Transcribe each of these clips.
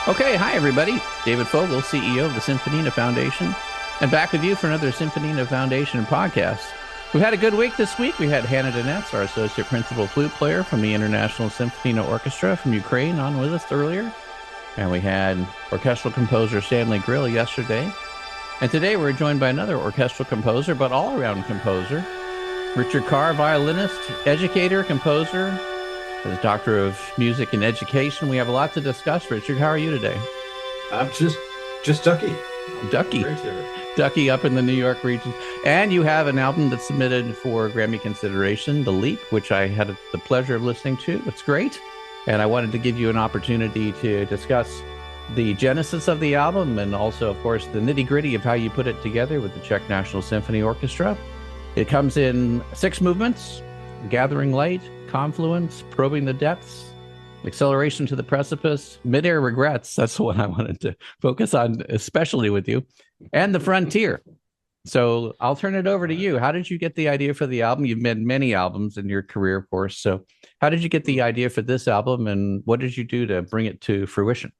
Okay, hi everybody. David Fogel, CEO of the Symphonina Foundation, and back with you for another Symphonina Foundation podcast. We've had a good week this week. We had Hannah Donetz, our associate principal flute player from the International Symphonina Orchestra from Ukraine, on with us earlier. And we had orchestral composer Stanley Grill yesterday. And today we're joined by another orchestral composer, but all-around composer, Richard Carr, violinist, educator, composer, has a Doctorate of Music and Education. We have a lot to discuss. Richard, how are you today? I'm just Ducky. Ducky up in the New York region. And you have an album that's submitted for Grammy consideration, The Leap, which I had the pleasure of listening to. It's great. And I wanted to give you an opportunity to discuss the genesis of the album and also, of course, the nitty-gritty of how you put it together with the Czech National Symphony Orchestra. It comes in 6 movements: gathering light, confluence, probing the depths, acceleration to the precipice, midair regrets. That's the one I wanted to focus on, especially with you, and the frontier. So I'll turn it over to you. How did you get the idea for the album? You've made many albums in your career, of course. So how did you get the idea for this album, and what did you do to bring it to fruition?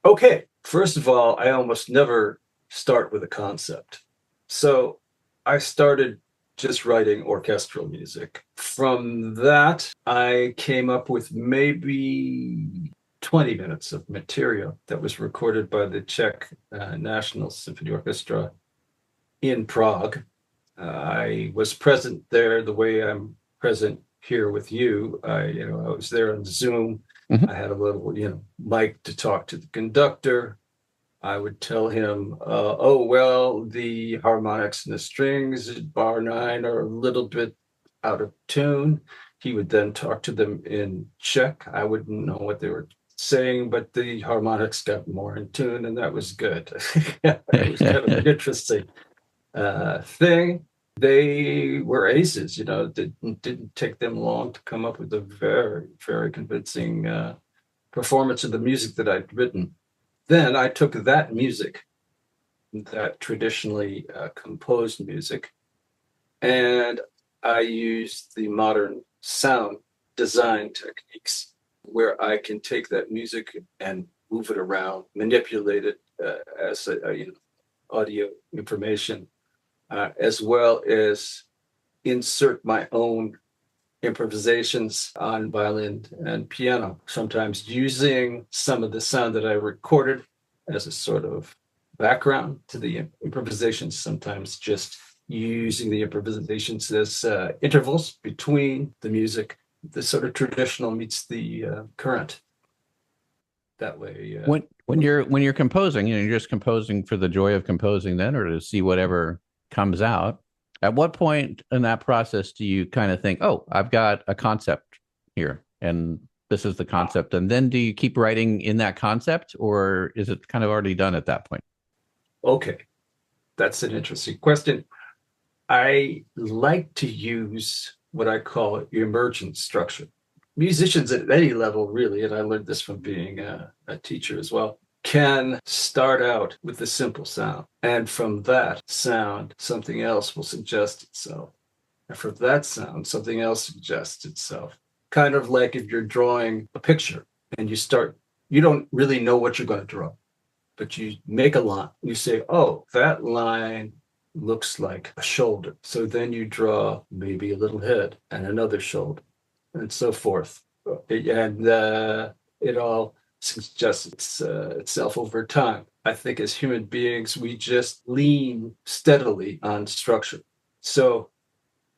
Okay, first of all, I almost never start with a concept. So I started just writing orchestral music. From that, I came up with maybe 20 minutes of material that was recorded by the Czech National Symphony Orchestra in Prague. I was present there the way I'm present here with you. I was there on Zoom. Mm-hmm. I had a little, mic to talk to the conductor. I would tell him, the harmonics and the strings at bar 9 are a little bit out of tune. He would then talk to them in Czech. I wouldn't know what they were saying, but the harmonics got more in tune, and that was good. It was kind of an interesting thing. They were aces, it didn't take them long to come up with a very, very convincing performance of the music that I'd written. Then I took that music, that traditionally composed music, and I used the modern sound design techniques where I can take that music and move it around, manipulate it as audio information, as well as insert my own improvisations on violin and piano, sometimes using some of the sound that I recorded as a sort of background to the improvisations, sometimes just using the improvisations as intervals between the music. The sort of traditional meets the current. That way. When you're composing, you're just composing for the joy of composing then, or to see whatever comes out. At what point in that process do you kind of think, oh, I've got a concept here and this is the concept? And then do you keep writing in that concept, or is it kind of already done at that point? Okay, that's an interesting question. I like to use what I call emergent structure. Musicians at any level, really, and I learned this from being a teacher as well, can start out with a simple sound. And from that sound, something else will suggest itself. And from that sound, something else suggests itself. Kind of like if you're drawing a picture and you don't really know what you're going to draw, but you make a line. You say, oh, that line looks like a shoulder. So then you draw maybe a little head and another shoulder and so forth. And it all suggests itself over time. I think as human beings, we just lean steadily on structure. So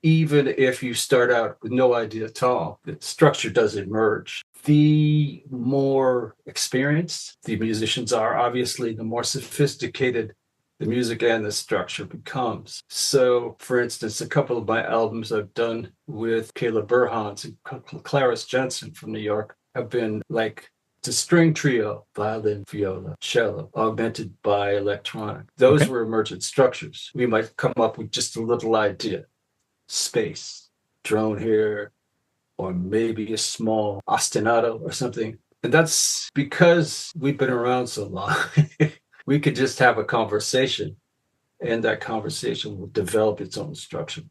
even if you start out with no idea at all, the structure does emerge. The more experienced the musicians are, obviously, the more sophisticated the music and the structure becomes. So, for instance, a couple of my albums I've done with Burhans and Clarice Jensen from New York have been like a string trio, violin, viola, cello, augmented by electronic. Those were emergent structures. We might come up with just a little idea, space, drone here, or maybe a small ostinato or something. And that's because we've been around so long. We could just have a conversation, and that conversation will develop its own structure.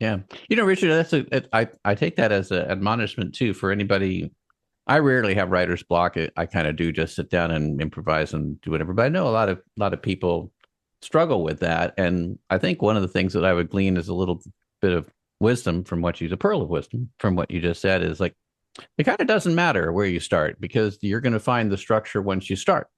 Yeah. Richard, I take that as an admonishment too for anybody I rarely have writer's block. I kind of do just sit down and improvise and do whatever. But I know a lot of people struggle with that. And I think one of the things that I would glean is a little bit of wisdom from a pearl of wisdom from what you just said is like, it kind of doesn't matter where you start because you're going to find the structure once you start.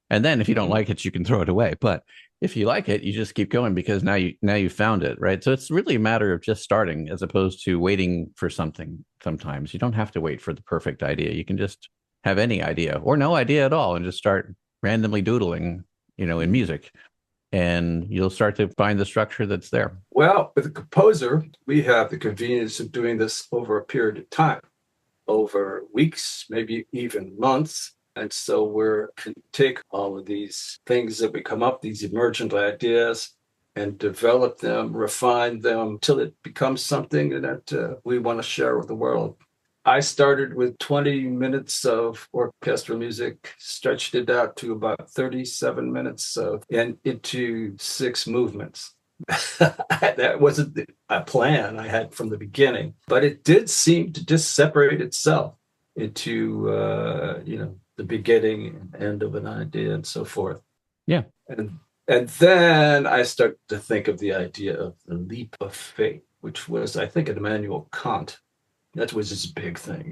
And then if you don't like it, you can throw it away. But if you like it, you just keep going because now you found it, right? So it's really a matter of just starting as opposed to waiting for something. Sometimes you don't have to wait for the perfect idea. You can just have any idea or no idea at all and just start randomly doodling, in music. And you'll start to find the structure that's there. Well, with a composer, we have the convenience of doing this over a period of time, over weeks, maybe even months. And so we can take all of these things that we come up, these emergent ideas, and develop them, refine them till it becomes something that we want to share with the world. I started with 20 minutes of orchestral music, stretched it out to about 37 minutes and into 6 movements. That wasn't a plan I had from the beginning, but it did seem to just separate itself into, the beginning and end of an idea and so forth. Yeah. And then I started to think of the idea of the leap of faith, which was, I think, an Immanuel Kant. That was his big thing,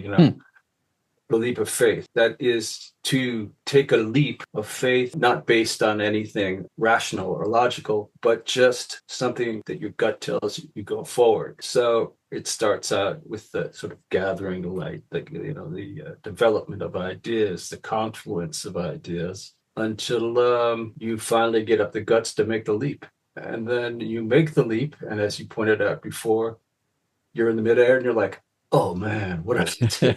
The leap of faith. That is to take a leap of faith, not based on anything rational or logical, but just something that your gut tells you go forward. So it starts out with the sort of gathering light, the development of ideas, the confluence of ideas, until you finally get up the guts to make the leap. And then you make the leap, and as you pointed out before, you're in the midair and you're like, oh man, what did I do?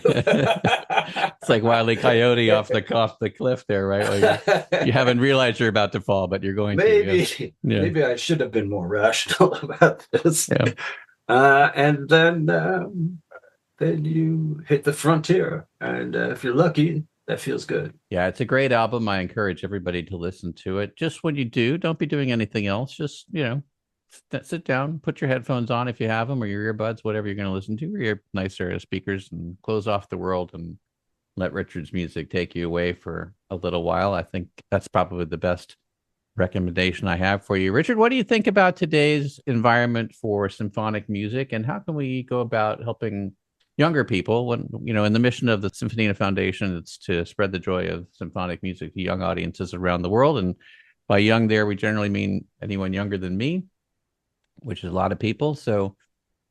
It's like Wile E. Coyote off the cliff there, right? Like you haven't realized you're about to fall, but you're going to. Maybe I should have been more rational about this. Yeah. And then you hit the frontier, and if you're lucky, that feels good. Yeah, it's a great album. I encourage everybody to listen to it. Just when you do, don't be doing anything else. Just sit down, put your headphones on if you have them, or your earbuds, whatever you're going to listen to, or your nice area speakers, and close off the world and let Richard's music take you away for a little while. I think that's probably the best recommendation I have for you. Richard, what do you think about today's environment for symphonic music, and how can we go about helping younger people when, in the mission of the Symphonina Foundation, it's to spread the joy of symphonic music to young audiences around the world. And by young there, we generally mean anyone younger than me, which is a lot of people. So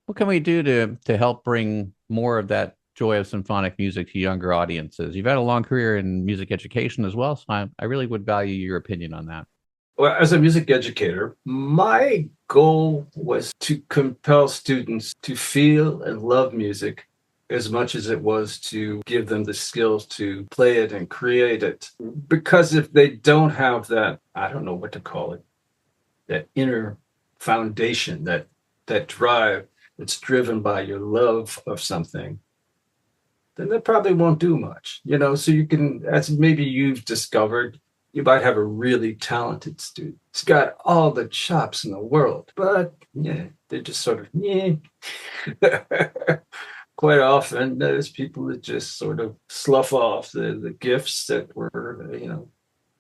what can we do to help bring more of that joy of symphonic music to younger audiences? You've had a long career in music education as well, so I really would value your opinion on that. Well, as a music educator, my goal was to compel students to feel and love music as much as it was to give them the skills to play it and create it. Because if they don't have that, I don't know what to call it, that inner foundation, that drive that's driven by your love of something, then they probably won't do much. So you can, as maybe you've discovered, you might have a really talented student. It's got all the chops in the world, but they're just sort of Quite often there's people that just sort of slough off the gifts that were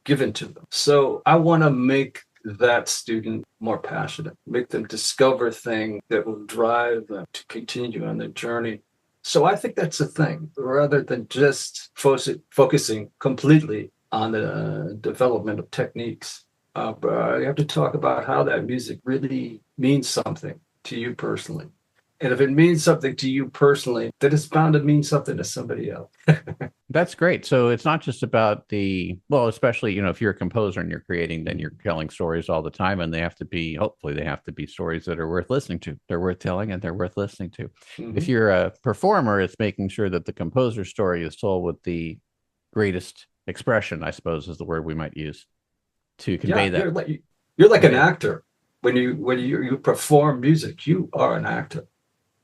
given to them. So I want to make that student more passionate, make them discover things that will drive them to continue on their journey. So I think that's a thing, rather than just focusing completely on the development of techniques. But you have to talk about how that music really means something to you personally. And if it means something to you personally, then it's bound to mean something to somebody else. That's great. So it's not just about especially, if you're a composer and you're creating, then you're telling stories all the time, and hopefully they have to be stories that are worth listening to. They're worth telling and they're worth listening to. Mm-hmm. If you're a performer, it's making sure that the composer's story is told with the greatest expression, I suppose is the word we might use to convey that. You're like an actor. When you perform music, you are an actor.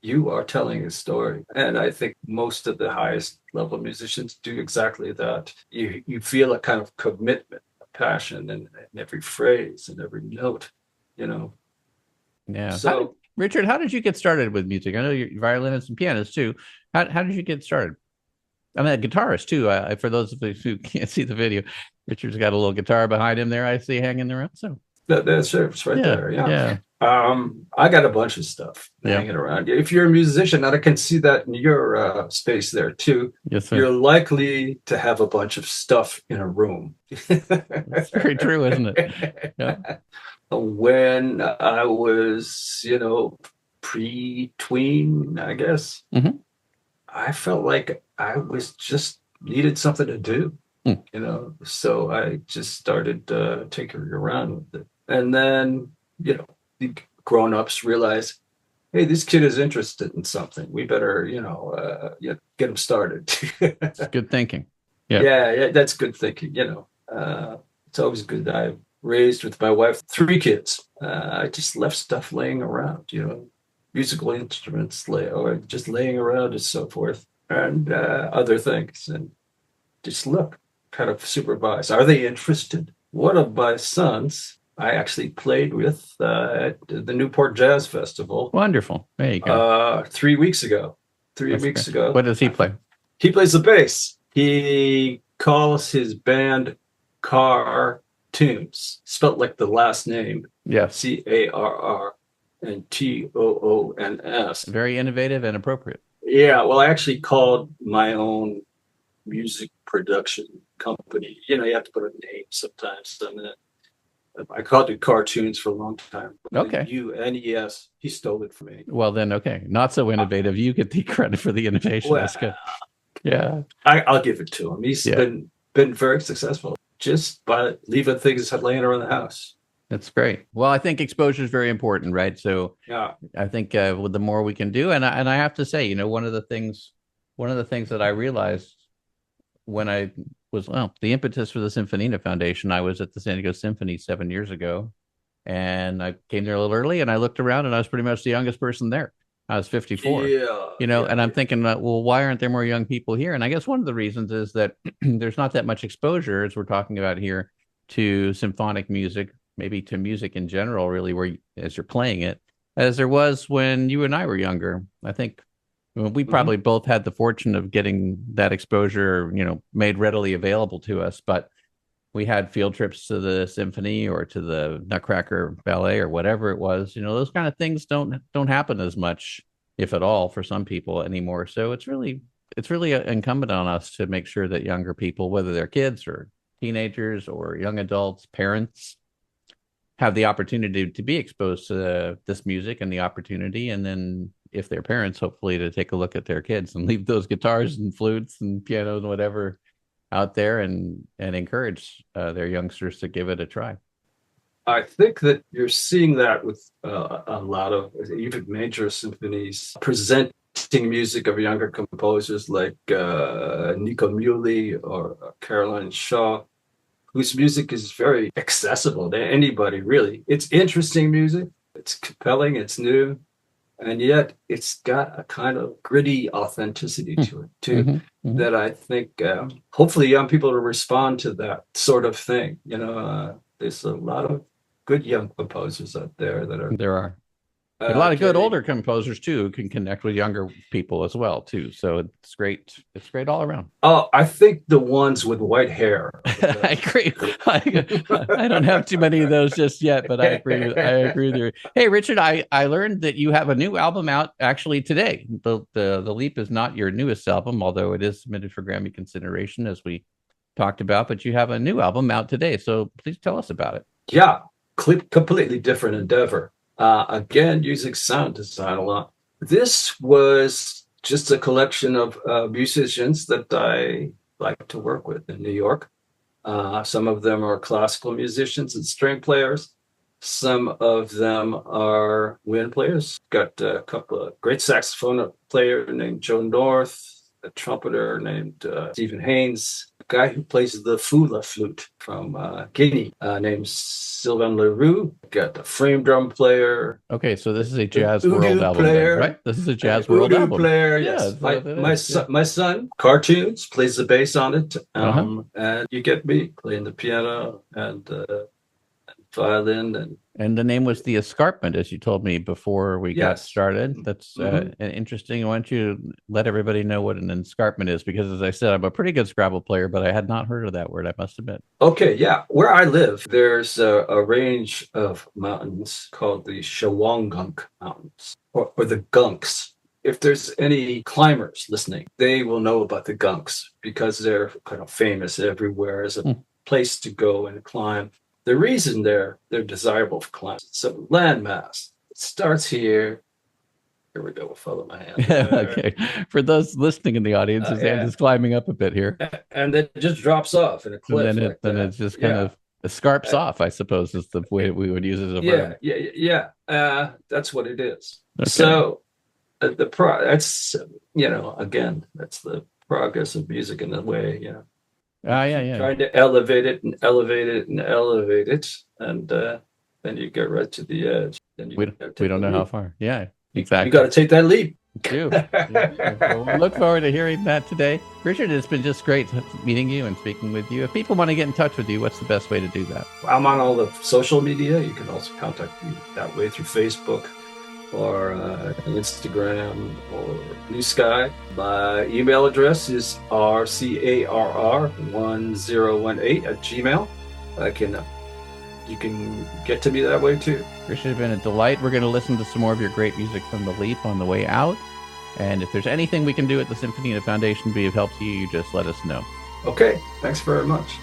You are telling a story. And I think most of the highest level musicians do exactly that. You feel a kind of commitment, a passion in every phrase and every note, Yeah. So, Richard, how did you get started with music? I know you're violinist and pianist too. How did you get started? I'm a guitarist too. For those of you who can't see the video, Richard's got a little guitar behind him there. I see hanging around. So That's it. It's right there. Yeah. Yeah. I got a bunch of stuff Yeah. hanging around. If you're a musician, and I can see that in your space there too, Yes, sir. you're likely to have a bunch of stuff in a room. That's very true, isn't it? Yeah. When I was, pre-tween, I guess, Mhm. I felt like I was just needed something to do, so I just started tinkering around with it. And then, the grown-ups realized, hey, this kid is interested in something. We better, get him started. It's good thinking. Yeah, that's good thinking. It's always good. I raised with my wife 3 kids. I just left stuff laying around, musical instruments or just laying around and so forth, and other things, and just look, kind of supervise. Are they interested? One of my sons I actually played with at the Newport Jazz Festival. Wonderful. There you go. 3 weeks ago. That's great. What does he play? He plays the bass. He calls his band Carr Tunes, spelled like the last name. Yes. Carr and Toons. Very innovative and appropriate. Yeah, well, I actually called my own music production company. You have to put a name sometimes on it. I called it Cartoons for a long time. Okay. UNES. He stole it from me. Well, then, okay. Not so innovative. You get the credit for the innovation. Well, That's good. Yeah. I'll give it to him. He's been very successful just by leaving things laying around the house. That's great. Well, I think exposure is very important, right? So yeah, I think with the more we can do, and I have to say, one of the things that I realized when I was, the impetus for the Symphonina Foundation, I was at the San Diego Symphony 7 years ago, and I came there a little early, and I looked around, and I was pretty much the youngest person there. I was 54, and I'm thinking, well, why aren't there more young people here? And I guess one of the reasons is that there's not that much exposure, as we're talking about here, to symphonic music, maybe to music in general, really, as you're playing it, as there was when you and I were younger. I think we probably both had the fortune of getting that exposure, made readily available to us, but we had field trips to the symphony or to the Nutcracker Ballet or whatever it was. Those kind of things don't happen as much, if at all, for some people anymore. So it's really incumbent on us to make sure that younger people, whether they're kids or teenagers or young adults, parents, have the opportunity to be exposed to this music and the opportunity. And then if they're parents, hopefully to take a look at their kids and leave those guitars and flutes and pianos and whatever out there and encourage their youngsters to give it a try. I think that you're seeing that with a lot of even major symphonies presenting music of younger composers like Nico Muhly or Caroline Shaw, whose music is very accessible to anybody, really. It's interesting music, it's compelling, it's new, and yet it's got a kind of gritty authenticity to it, too, that I think hopefully young people will respond to that sort of thing. There's a lot of good young composers out there that are... There are. A lot of good older composers too who can connect with younger people as well too. So it's great. It's great all around. Oh, I think the ones with white hair. I agree. I don't have too many of those just yet, but I agree with you. Hey, Richard, I learned that you have a new album out actually today. The Leap is not your newest album, although it is submitted for Grammy consideration, as we talked about. But you have a new album out today, so please tell us about it. Yeah, completely different endeavor. Again, using sound design a lot. This was just a collection of musicians that I like to work with in New York. Some of them are classical musicians and string players. Some of them are wind players. Got a couple of great saxophone player named Joe North, a trumpeter named Stephen Haynes, a guy who plays the Fula flute from Guinea named Sylvain Leroux. Got a frame drum player. Okay, so this is a jazz world album, then, right? This is a jazz world album. Player, yes. My son, Cartoons, plays the bass on it. And you get me playing the piano and violin. And the name was The Escarpment, as you told me before we got started. That's interesting. Why don't you let everybody know what an escarpment is? Because as I said, I'm a pretty good Scrabble player, but I had not heard of that word, I must admit. Okay, yeah. Where I live, there's a range of mountains called the Shawangunk Mountains, or the Gunks. If there's any climbers listening, they will know about the Gunks because they're kind of famous everywhere as a place to go and climb. The reason they're desirable for climbers, it's a landmass. It starts here. Here we go. We'll follow my hand. Okay. For those listening in the audience, his hand is climbing up a bit here. And then it just drops off in a cliff. And then it just kind of escarps off, I suppose, is the way we would use it as a verb. Yeah. That's what it is. Okay. So that's, again, that's the progress of music in a way, Trying to elevate it and elevate it and elevate it, and then you get right to the edge. Then we don't know how far. Yeah, exactly. You got to take that leap. You do. Well, we look forward to hearing that today. Richard, it's been just great meeting you and speaking with you. If people want to get in touch with you, what's the best way to do that? I'm on all the social media. You can also contact me that way through Facebook or Instagram or Blue Sky. My email address is rcarr1018@gmail. You can get to me that way too. Richard, it's been a delight. We're going to listen to some more of your great music from The Leap on the way out. And if there's anything we can do at the Symphonina Foundation to be of help to you, you just let us know. Okay, thanks very much.